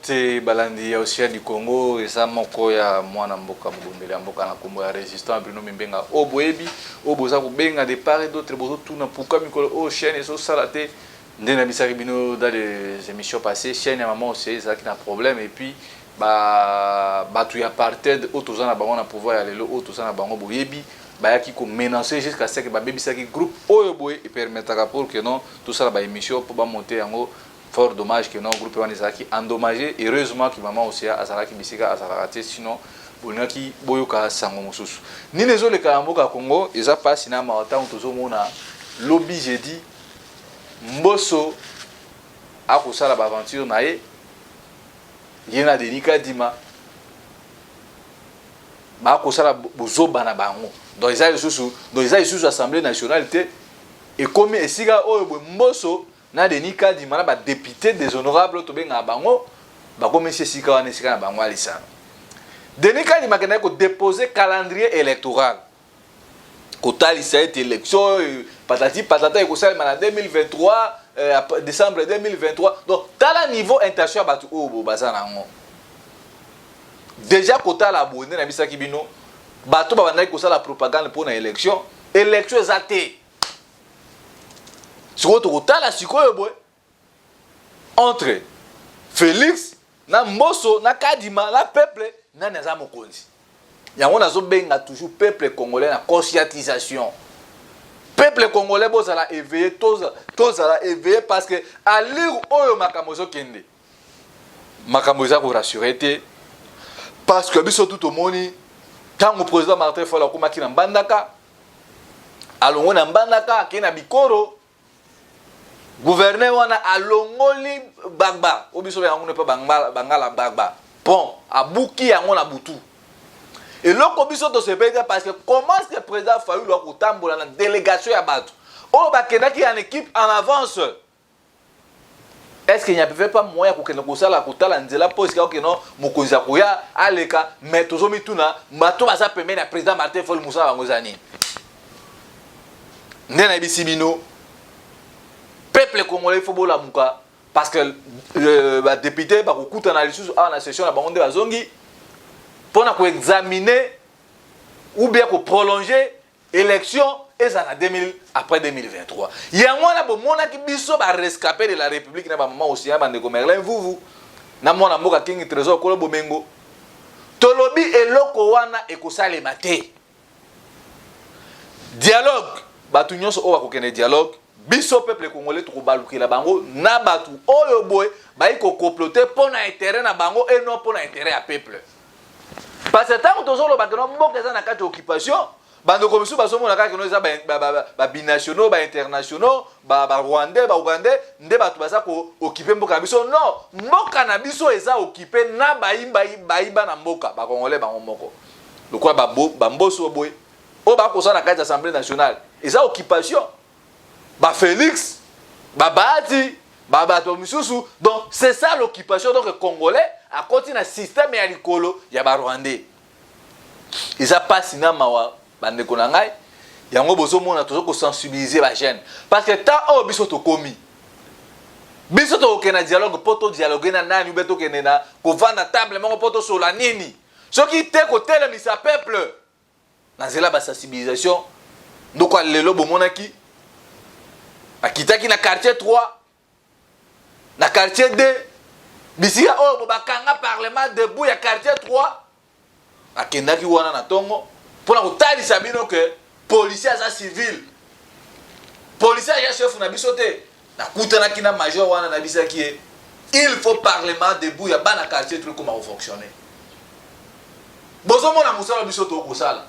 te balandi ya Océan du Congo eza moko ya mwana mboka mobondeli mboka na kombo ya résistant Bruno Mimbenga oboyebi oboza kobenga de part et d'autre bozo tuna pourquoi mikolo o chaîne eso salate ndena bisaki bino dans les émissions passées chaîne ya maman aussi ça qui a problème et puis tu ya apartheid otoza na bango na pouvoir ya lelo otoza na bango boyebi bayaki ko menacer jusqu'à ce que babebisaki groupe oyo boye et permettra pour que non tout ça ba émission pour ba monter yango fort dommage que non groupe wanizaki endommagé heureusement que maman aussi azalaki bisika azalaka sinon bonaki boyoka sango mosusu ni les autres kamboka Congo eza pas na maota tozo mona lobby jeudi mboso akosala ba aventure na ye yena denika dima ba akosala bozoba na bango donc ils ont assemblée nationale et comme esika oyo mboso na denika dima na ba député déshonorable to benga bango ba komisi sika wana sika na bango alisana denika dima kena ko déposer calendrier électoral kotalisa ete élection patati patata et kosala en 2023 décembre 2023 donc tala niveau intention batu oyo bazana ngo déjà kotala abonné na bisaki bino bato babandaki kosala propagande pour na élection ezate sikoyo tokotala sikoyo boye entre Félix na Mboso na Kadima na peuple nani aza mokonzi yango nazobenga toujours peuple congolais na conscientisation peuple congolais bozala éveillé tozala éveillé parce que à l'heure oyo makambo ezokende makambo eza korassurer te parce que biso tout omoni ntango président Martin Fayulu akomaki na mbandaka alongo na mbandaka akei na bikoro gouverneur wana alongoli Gbagba obiso yango ne pa bangala Gbagba bon abuki yango na butu eloko biso to se peka parce que comment est-ce que président Fayulu akotambola na délégation ya bato o bakendaki en équipe en avance. Est-ce qu'il n'y avait pas moyen pour que nous puissions la nzela parce que non mokonzi akoya aleka mais tozomi tuna bato baza permet na président Martin Fayulu Moussa bangozani ndena bisibino peuple congolais faut bola muka parce que ba député ba kokuta na lisusu na session na bango nde bazongi pour na ko examiner ou bien ko prolonger élection après 2023. Il y a un mona qui biso ba rescapé de la République na ba maman aussi ba ndeko Merlin vous na mona mboka king trésor kolo bomengo tolobi eloko wana ekosale mate dialogue batu nyonso o bakokene dialogue biso peuple congolais to balukila bango na batu oyo boy ba iko comploter pour na intérêt na bango et non pour na intérêt à peuple parce que tant que tozolo ba que no mboka za na kati occupation bando komisu basomona kaka no eza ba binationaux ba internationaux ba rwandais ba ougandais nde batu baza ko occuper mboka biso non mboka na biso eza occuper na bayiba na mboka ba congolais bango moko lokwa ba mboso boy o ba kosa na kati assemblée nationale eza occupation ba Félix ba Bati ba bato misusu donc c'est ça l'occupation donc congolais à côté na système ya likolo ya ba rwandais eza pasi na mawa bande ko na ngai yango bozo mona tozo ko sensibiliser ba jeune parce que tant o biso to komi biso to okena dialogue poto dialogue na nani beto kenena ko vanda table moko poto sola nini soki te ko telemisa peuple na zela ba sensibilisation ndoko lelo bomonaki akitaki na quartier 3 na quartier 2 bisika o bakanga parlement debout ya quartier 3 akendaki wana na tongo pour la talisa bino que policier à civil policier ya chef na bisote na kutana kina major wana na bisaki il faut parlement debout ya bana quartier truc comment fonctionner bozomo na musala bisoto ko sala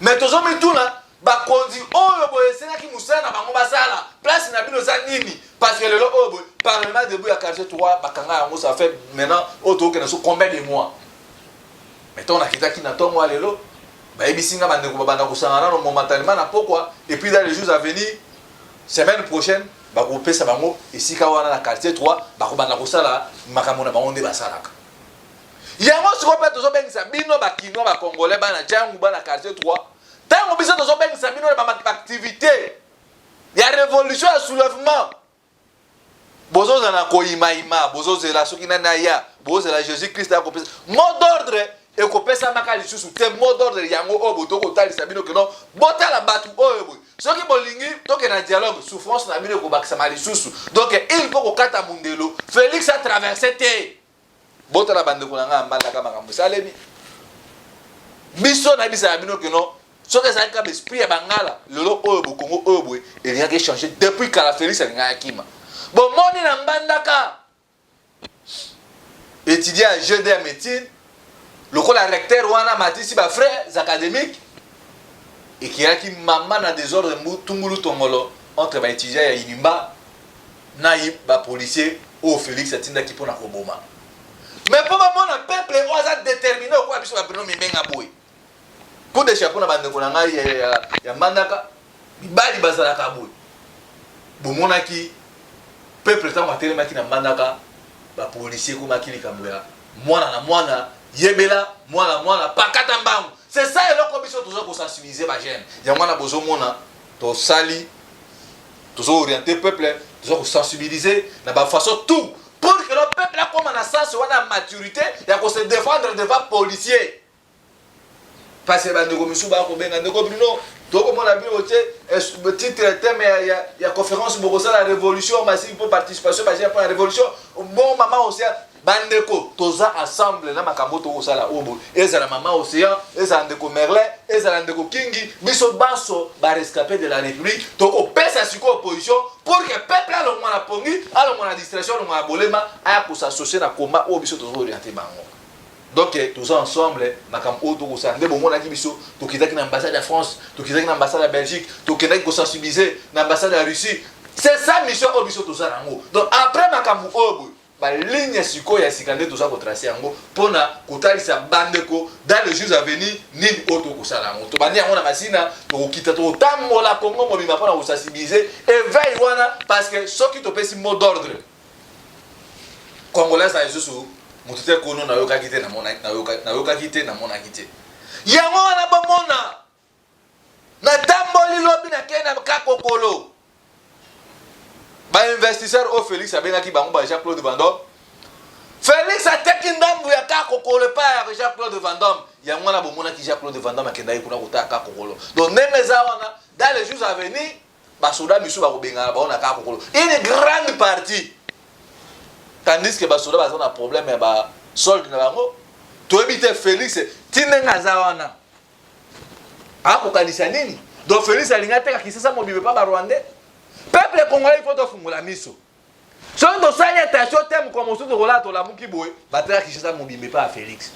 mais tozomi tuna ba konzi oyo boyesena ki musala na bango basala place na bino za nini parce que le obo parlement debout ya quartier 3 bakanga yango ça fait maintenant auto que na so combien de mois mettons na kitaki na tongo alelo bayebisinga bandeko babanda kosangana no momentanément na pokwa et puis dans les jours à venir semaine prochaine bakopesa bango esika wana na quartier 3 bakobanda kosala makambo na bango nde basalaka yango siko pe tozobengisa bino bakino ba congolais bana jangu bana quartier 3 tango biso tozobengisa bino ba activité ya révolution ya soulèvement bozo za na koyimayima bozo zela soki nana ya bozo zela Jésus Christ a kopesa mot d'ordre et kopesa maka lisusu te mot d'ordre yango o boto ko talisa bino que non botala batu oyo boy soki bolingi toke na dialogue souffrance na bino ko bakisa mali lisusu donc il faut ko kata mundelo Félix a traversé te botala bande ko nga mbala ka makambo salemi biso na bisa bino que non soki ça ka esprit ya bangala lelo oyo bo Congo oyo boy il y a que changer depuis que la Félix a ngakima bon moni na mbandaka étudier à GD médecine le la recteur wana matisi ba frères académiques et qui a qui maman na désordre tungulu tongolo entre ba étudiants ya Inimba na ba policier au Félix atinda ki pona koboma mais pour mona peuple oza déterminé ko biso ba preno mimenga boy coup de chapeau na bande ko na ngai ya mbandaka bibali bazala ka boy bomona ki peuple tango atelemaki na mbandaka ba policier ko makili kamboya mwana na mwana yebela mwana pakata mbangu c'est ça eloko biso toujours ko sensibiliser ba jeune ya mwana bozo mona to sali toujours orienter peuple toujours ko sensibiliser na ba façon tout pour que le peuple a comme na sens wana maturité ya ko se défendre devant policier parce que bande ko misu ba ko benga ndeko Bruno donc mon ami le titre thème ya conférence pour la révolution massive pour participation pour la révolution bon maman aussi bandeko toza ensemble na makambo to osala obo ezala maman océan ezala ndeko Merlin ezala ndeko Kingi biso baso ba rescapé de la république to opesa siko opposition pour que peuple a le mona pongi a le mona distraction le mona bolema a ko s'associer na combat o biso to orienter bango. Donc tous ensemble makambo to osala ndebo mona ki biso to kitaki na ambassade de France to kitaki na ambassade de Belgique to kitaki ko sensibiliser na ambassade de Russie c'est ça mission o biso to osala ngo. Donc après makambo obo ba ligne siko ya sikande to za ko tracer yango pona kotalisa bandeko dans les jours à venir ni auto ko sala ngo to bandi yango na masina to kita to tambola Congo mobima pona ko sensibiliser éveil wana parce que soki to pesi mot d'ordre congolais ça yesusu mutute kono na yoka kite na mona na yoka kite na mona kite yango wana ba mona na tamboli lobi na kena ka kokolo ba investisseur au Félix abengaki bango ba Jean-Claude Van Damme Félix ateki ndambu ya ka kokolo pa ya Jean-Claude Van Damme yango na bomona ki Jean-Claude Van Damme akenda yi kuna kota ka kokolo donc nemeza wana dans les jours à venir ba soda misu ba kobenga ba ona ka kokolo une grande partie tandis que ba soda ba na problème ya ba solde na bango to ebite Félix tinenga za wana akokanisa nini donc Félix alinga teka kisasa mobibe pa ba Rwandais peuple congolais il faut tofungola miso soki tosali attention teme comme mosusu tokola tolamuki boye batela kishasa mobimbe pa ya Félix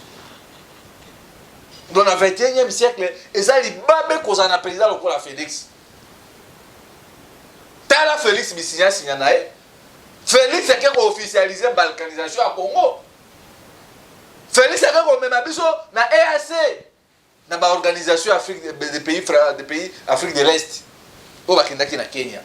dans le 21e siècle eza libabe kozala na président lokola Félix tala Félix bisinya na ye Félix ake ko-officialiser balkanisation ya Congo Félix ake komema biso na EAC na baorganisation des pays Afrique de l'Est oyo bakendaki na Kenya.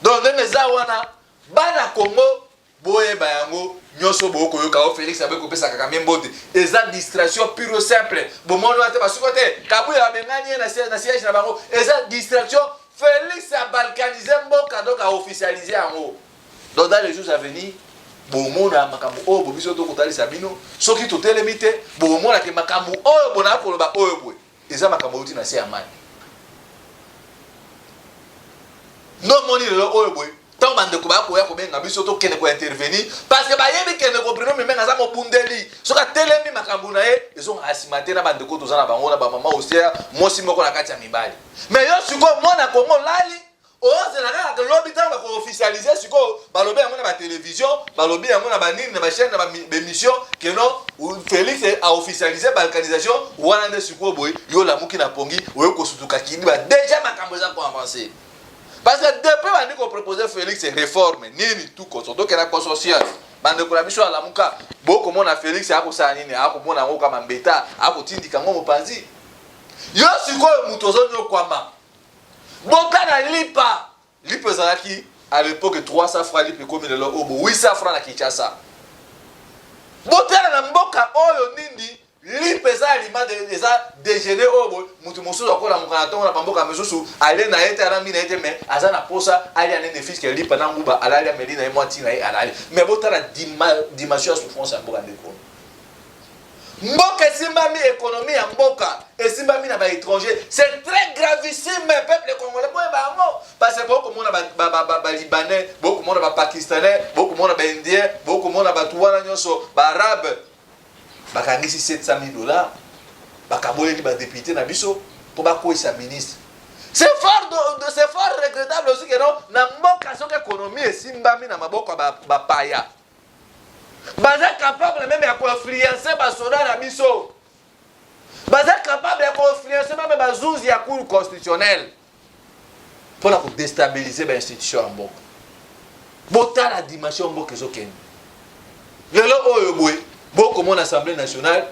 Donc nemeza wana bana Congo boye bayango nyoso boko yoka o Félix abe kopesa kaka membote eza distraction pure simple bomono ate basukote kabuya bengani na siège na bango eza distraction Félix a balkanisé mboka donc a officialisé yango. Donc dans les jours à venir bomona makambo o bobiso to kotalisa bino soki to telemite bomona ke makambo o bona koloba oyo boye eza makambo uti na se amani. Non moni le oyo boy tant bande ko ba ko ya ko benga biso to kene ko intervenir parce que ba yebi kene ko preno me menga za mo bundeli soka telemi makambu na ye ezo asimate na bande ko to za na bango na ba mama osia mosi moko na kati ya mibali mais yo siko mona Congo lali oze na ka lobi tant ba ko officialiser siko ba lobi yango na ba télévision ba lobi yango na ba nini na ba chaîne na ba émission que non Félix a officialisé balkanisation wana nde siko boy yo la muki na pongi oyo ko sutuka kini ba déjà makambo za ko avancer. Parce que depuis on a proposé Félix et réforme nini tout comme donc il a consortium bande ko la biso ala muka boko mona Félix a ko sa nini a ko mona ngo kama mbeta a ko tindika ngo mopanzi yo siko mutozo nyo kwamba boka na lipa zalaki à l'époque 300 francs lipe comme le obo 800 francs na Kinshasa botela na mboka oyo nindi lipesa aliment eza déjeuner oyo mutu mosusu akola mokana ntongo na bamboka mosusu ale na ye te alami na ye te mais aza na posa alia nene fiske lipa na nguba alali ameli na ye mwa ntina ye alali mais botala dimension ya souffrance ya mboka ndeko mboka esimbami économie ya mboka esimbami na baétranger c'est très gravissime peuple congolais boye bango parce que bokomona balibanais bokomona bapakistanais bokomona baindien bokomona bato wana nyonso baarabe bakangisi 700 000 $, bakaboleli badepute na biso mpo bakwesa ministre. C'est fort regrettable aussi que non na mboka soki économie esimbami na maboko ya bapaya baza capable même ya koinfluencer basoda na biso, baza capable ya koinfluencer même bazuzi ya cour constitutionnelle mpona kodestabiliser bainstitution ya mboka. Botala dimension mboka ezokende lelo oyo boye bokomona assemblée nationale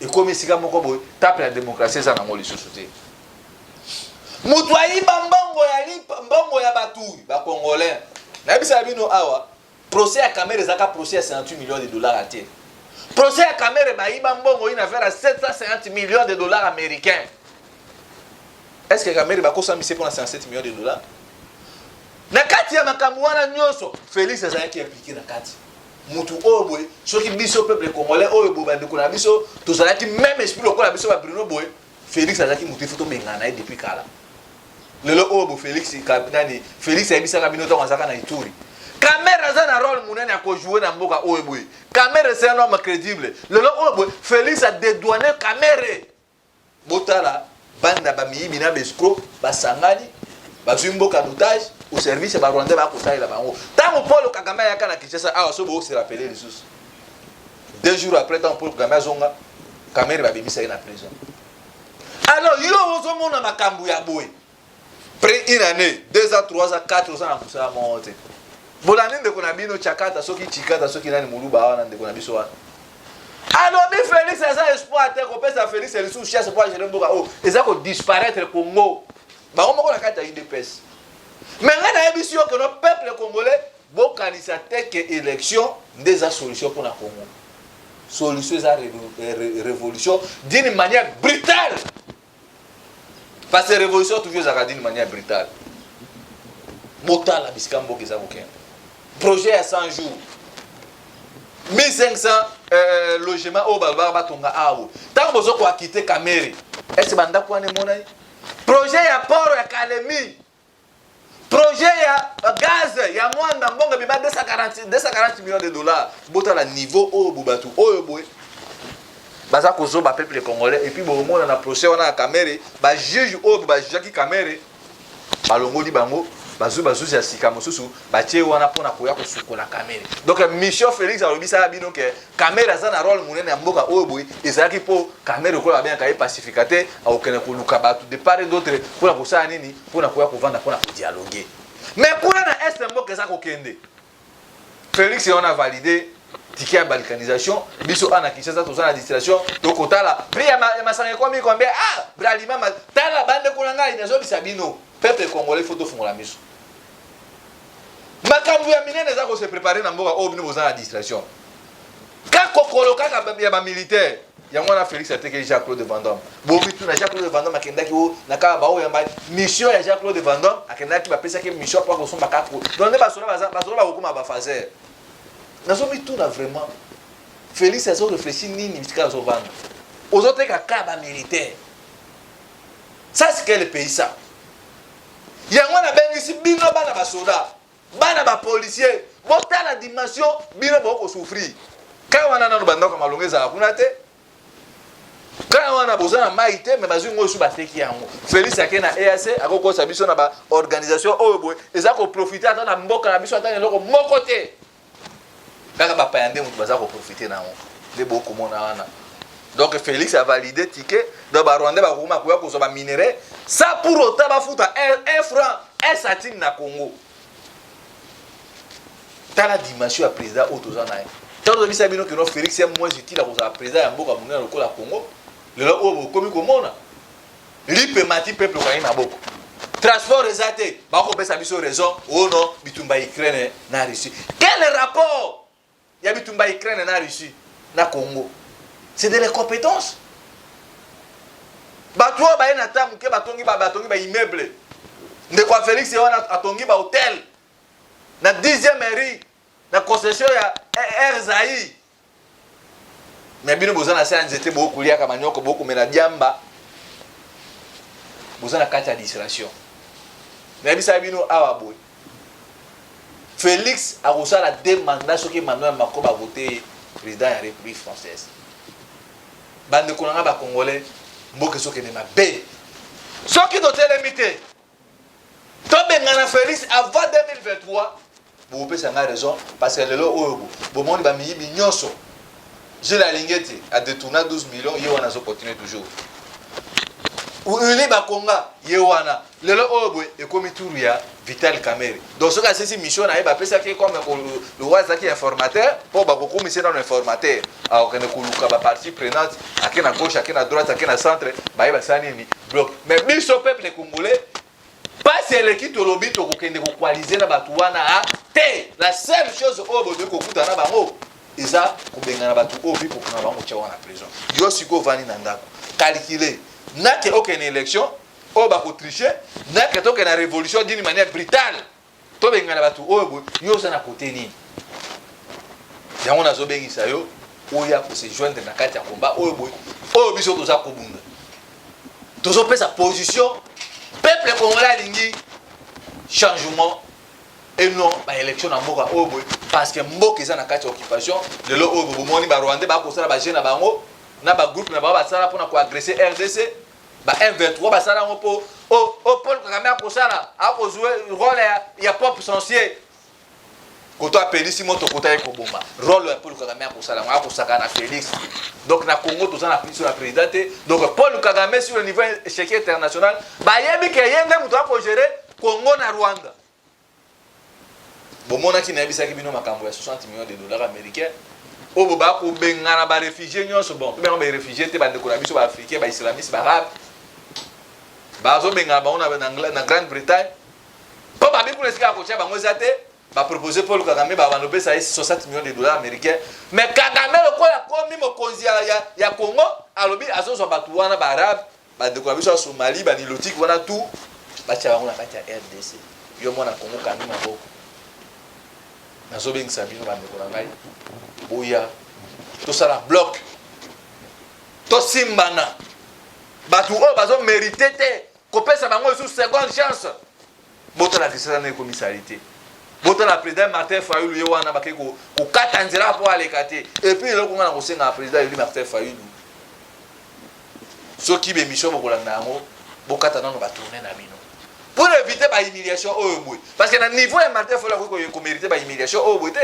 ekomi esika moko boye tape ya démocratie eza nango lisusu te. Mutu ayiba mbongo ya batui bacongolais nayebisa bino awa procès ya Kamere ezaka procès ya 58 millions de dollars à terre. Procès ya Kamere bayiba mbongo ina affaire à 750 millions de dollars américains. Est-ce que Kamere bakosa mise pour 57 millions de dollars? Na kati ya makambo wana nyonso Félix azalaki impliqué na kati. Mutu oyo boye soki biso peuple congolais oyo boye bandeko na biso tozalaki même esprit lokola biso ba Bruno boye Félix azalaki mutu ifuto bengana ye depuis kala. Lelo oyo bo Félix ayebisaka bino ntango azalaka na Ituri. Kamere aza na rôle munene ya kojouer na mboka oyo boye. Kamere c'est un homme crédible. Lelo oyo boye Félix a dédouané Kamere. Botala banda bamiyibi na bescro basangani bazwi mboka d'otage au service ba Rwanda ba kosalela bango. Tango Paul Kagame ayaka na Kinshasa awa so bo se rappeler les sources. 2 jours après tant Paul Kagame azonga Kamere babimisa na prison. Alors yo ozomona makambu ya boye. Après une année, 2 ans, 3 ans, 4 ans, on a monté. Bolani ndeko na bino chakata soki chikata soki nani muluba wana ndeko na biso wana. Alors bi Félix eza espoir te ko pesa Félix le sous chasse pour gérer mboka oh eza ko disparaître Congo. Ba ko na kata UDPS. Mais ngana yebisi yo que no peuple congolais bo kanisa te que élection des solutions pour la Congo. Solution za révolution d'une manière brutale. Parce que la révolution toujours d'une manière brutale. Motala biskambo keza koken. Projet à 100 jours. 1500 logements au Balbar Batonga Aou. Tant que vous avez quitté Kamere, est-ce que vous avez dit projet à port à Kalemi. Projet à gaz, il y a moins d'un bon 240 millions de dollars. Botala niveau au Boubatu, au Boé. Baza kozo ba peuple congolais et puis bon on a procès on a Kamere ba juge au ba Jacques Kamere balongoli bango bazu ya sika mosusu ba tie wana pona koya ko sukola Kamere. Donc mission Félix alobisa bino ke Kamere aza na rôle munene ya mboka oyo boy ezalaki po Kamere ko ba bien ka pacificateur au kena ko luka batu de part et d'autre pona ko sa nini pona koya ko vanda pona ko dialoguer. Mais pour na est mboka za ko kende Félix on a validé ticket à balkanisation biso ana Kinshasa to la distillation to kotala prix ya masanga kwa mi kombe ah bralima tala bande kolanga inazo bisabino peuple congolais faut to fungola miso makambu ya minene za ko se préparer na mboka o bino bozana distillation ka kokolo kaka ya ba militaire ya mwana Félix ateke Jacques-Claude Van Damme bo bitu na Jacques-Claude Van Damme akendaki o na ka ba o ya mission ya Jacques-Claude Van Damme akendaki ba pesa ke mission pour ko somba ka donc ne ba sola ba kokoma ba fazer. Nous avons tout là vraiment. Félix a réfléchi ni jusqu'à son vendre. Aux autres cas militaire. Ça c'est quel pays ça? Il y a un ici bino bana ba soldat, bana ba policier. Bota la dimension bino boko souffrir. Quand on a na banda comme alongeza kuna te. Quand on a besoin de maïté mais bazu ngo su bateki yango. Félix akena EAC akoko sa biso na ba organisation oyo boy. Ezako profiter ata na mboka na biso ata eloko moko te. Kaka ba payande mutu baza ko profiter na on de beaucoup mona wana. Donc Félix a validé ticket de ba Rwanda ba kuma kuya ko so ba minerai ça pour autant ba futa 1 franc 1 centime na Congo. Dans la dimension à président autozana. Tant de bisa bino que no Félix est moins utile à ko président ya mboka munene lokola Congo. Le lo o komi ko mona. Lipe mati peuple ko ina boko. Transport ezate ba ko pesa biso raison oh non bitumba Ukraine na Russie. Quel rapport? Il y a bitumba Ukraine na Russie na Congo. C'est de l'incompétence. bato oyo baye na ta moke batongi ba immeuble ndeko ya Félix wana atongi ba hôtel na 10e mairie na concession ya Erzaï. Mais bino boza na sa nzete bo kulia ka manyoko bo komela diamba boza na kati ya distraction. Mais bisa bino awa boy Félix a reçu la demande soki Emmanuel Macron va voter président de la République française. Bande konanga ba congolais mboke soki ne mabe. Soki dotel limité. To bengana Félix avant 2023. Vous pouvez avoir raison parce que le lot au monde ba miyibi nyonso. J'ai la lingette à détourner 12 millions, il y a continuer toujours. Ou il ba konga yewana le lot et comme tout ya Vital Kamerhe. Donc ce cas c'est mission na ba pesa qui comme le roi qui est informateur pour ba ko mission dans informateur. Alors que ne kuluka ba partie prenante à qui na gauche à qui na droite à qui na centre ba sani ni bloc. Mais biso peuple congolais pas c'est l'équipe de lobby to ko kende ko coaliser na batu wana te. La seule chose au bout de ko kutana bango Isa kubengana batu obi pour na bango tchawa na prison. Yo siko vani na ndako. Calculer n'a que aucune élection o ba ko tricher n'a que aucune révolution d'une manière brutale. To bengana batu obo yo sana côté ni. Yango na zo bengisa yo oya ko se joindre na kati ya combat obo o biso to za kobunda. Tozo pesa position peuple congolais lingi changement et non ba élection na mboka obo parce que mboka eza na kati occupation de lo obo moni ba Rwanda ba ko sala ba jeune na bango na ba groupe na ba sala pour na ko agresser RDC ba M23 ba sala ngo po o Paul Kagame a ko sala a ko jouer rôle ya pop sensier ko to apeli si moto ko ta ko bomba rôle ya Paul Kagame a ko sala a ko saka na Félix donc na Congo to na plus sur la présidente donc Paul Kagame sur le niveau échiquier international ba yebi ke yenge muto a ko gérer Congo na Rwanda. Bomona ki na bisaki bino makambo ya 60 millions de dollars américains obo ba ko bengana ba réfugiés nyonso bon ba réfugiés te ba ndeko na biso ba africains ba islamistes ba arabe ba zo benga ba ona na Grande-Bretagne po ba bi pour esika ko tia bango zate ba proposer Paul Kagame ba banobe ça 60 millions de dollars américains mais Kagame le ko ya komi mokonzi ya Congo alobi azozo batu wana ba arabe ba ndeko na biso ya Somalie ba nilotique wana tout ba tia bango na kati ya RDC yo mona Congo kami maboko nazobeng sabino ba ndeko na ngai boya to sala bloc to simbana batu o bazo mériter te ko pesa bango sous seconde chance boto la décision na commissarité boto la président Martin Fayulu yo wana bakay ko kata nzela po alekate et puis le ko ngana ko senga président Eli Martin Fayulu soki be mission bokolanda ngo bokata nano ba tourner na bino pour éviter ba humiliation au bout parce que na niveau ya Martin Fayulu ko mériter ba humiliation au bout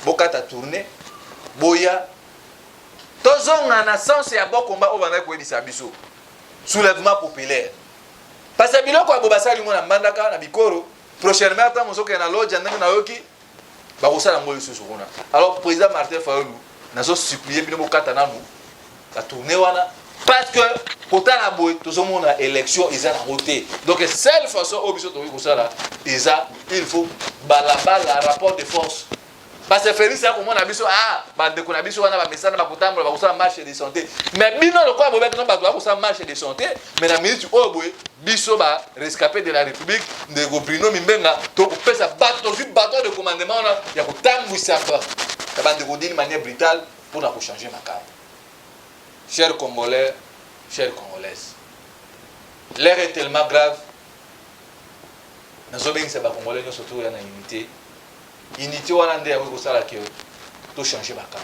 bokata tourner boya tozonga na sens ya bon combat au bana ko edisa biso soulèvement populaire parce que biloko ya bobasali ngona mandaka na bikoro prochainement ata mosoke na lodge ndenge na yoki ba ko sala ngoyo susu kuna alors président Martin Fayulu nazo supplier bino bokata nanu ka tourner wana parce que kota la boy tozomona élection ils ont voté donc seule façon au biso to ko sala il faut balabala rapport de force. Parce que Félix a comment abiso bande ko abiso wana ba mesana ba kotambola ba kosala marche de santé mais bino le quoi bobek non ba ko kosala marche de santé mais na minute o boy biso ba rescapé de la République de Bruno Mimbenga to pesa bateau de commandement na ya kotambwisa ba ta bande ko d'une manière brutale pour na ko changer ma carte. Chers Congolais, chères Congolaises, l'air est tellement grave. Nous avons besoin de Congolais surtout en unité. Unité wana nde ya ko sala ke to changer bakao.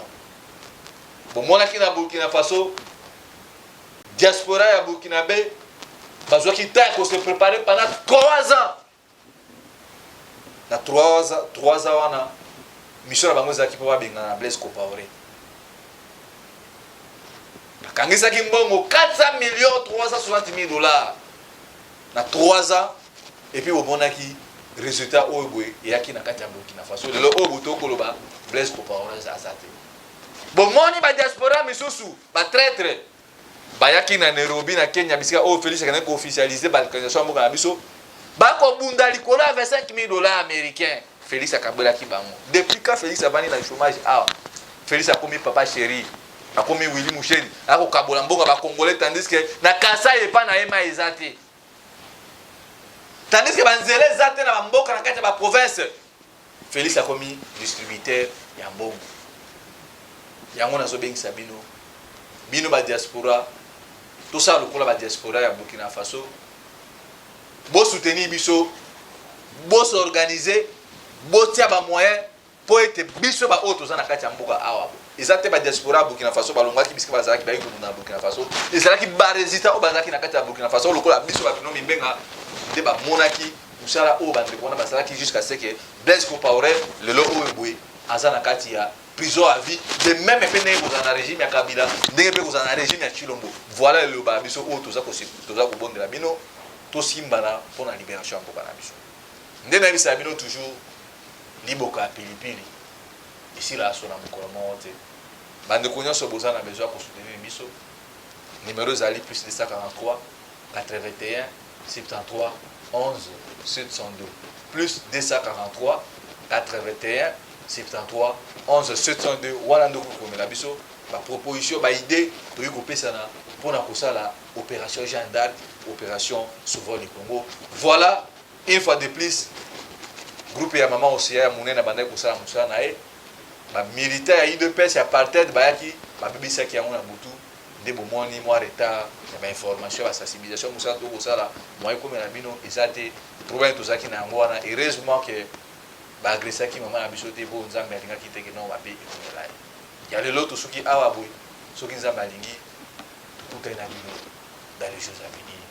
Bon mona ki na Burkina Faso diaspora ya Burkinabé bazwa ki ta ko se préparer pendant 3 ans. Na 3 ans wana mission na bango za ki po ba benga na Blaise Compaoré. Kangisa ki mbongo 400 millions 360 000 dollars na 3 ans et puis au monaki résultat au boy et aki na kati ya Burkina Faso le obo to koloba Blaise Compaoré azate bon moni ba diaspora misusu ba traître ba yaki na Nairobi na Kenya bisika o Félix kana ko officialiser ba organisation mboka na biso ba ko bunda likolo 25 000 dollars américains Félix akabela ki bango depuis quand Félix avani na chômage Félix a commis papa chéri akomi Willy Moucheni akokabola mbongo ba congolais tandis que na kasa epa na ema ezate tandis que banzele ezate na mboka na kati ya ba province Félix akomi distributeur ya mbongo yango nazo bengisa bino ba diaspora tout ça lokola ba diaspora ya Burkina Faso bo soutenir biso bo s'organiser bo tia ba moyen po ete biso ba auto za na kati ya mboka awa ezate ba diaspora Burkina Faso balongaki biska bazaki ba yiko na Burkina Faso ezalaki ba résultat o bazaki na kati ya Burkina Faso lokola biso ba bino mimbenga de ba monaki musala o ba ndeko na basalaki jusqu'à ce que Blaise Compaoré le lo o eboy azana kati ya prison à vie de même peine ko za na régime ya Kabila ndenge pe ko za na régime ya Chilombo voilà le ba biso o toza ko bondela bino to simbana pour la libération ya mboka na biso ndena bisa bino toujours liboka pilipili ici là sur la mokolo monte bande konyo boza na besoin pour soutenir biso numéro zali plus 243 81 73 11 702 plus 243 81 73 11 702 wana ndoko komela biso ba proposition ba idée to yiko pesa na pour na kosala opération Jeanne d'Arc opération Sauveur du Congo. Voilà une fois de plus groupe ya maman Osia monene na banda kosala musala na e ba militaire ya IDPS ya apartheid bayaki ba bibisa ki yango na butu nde bomoni moi retard ya ba information ba sensibilisation musala to kosala moi comme na bino ezate problème to zaki na yango wana heureusement que ba agressaki maman na biso te bo nzambe alingaki te ke non ba pe ekomela ya lelo to soki awa boy soki nzambe alingi tout est na bino dans les choses à venir.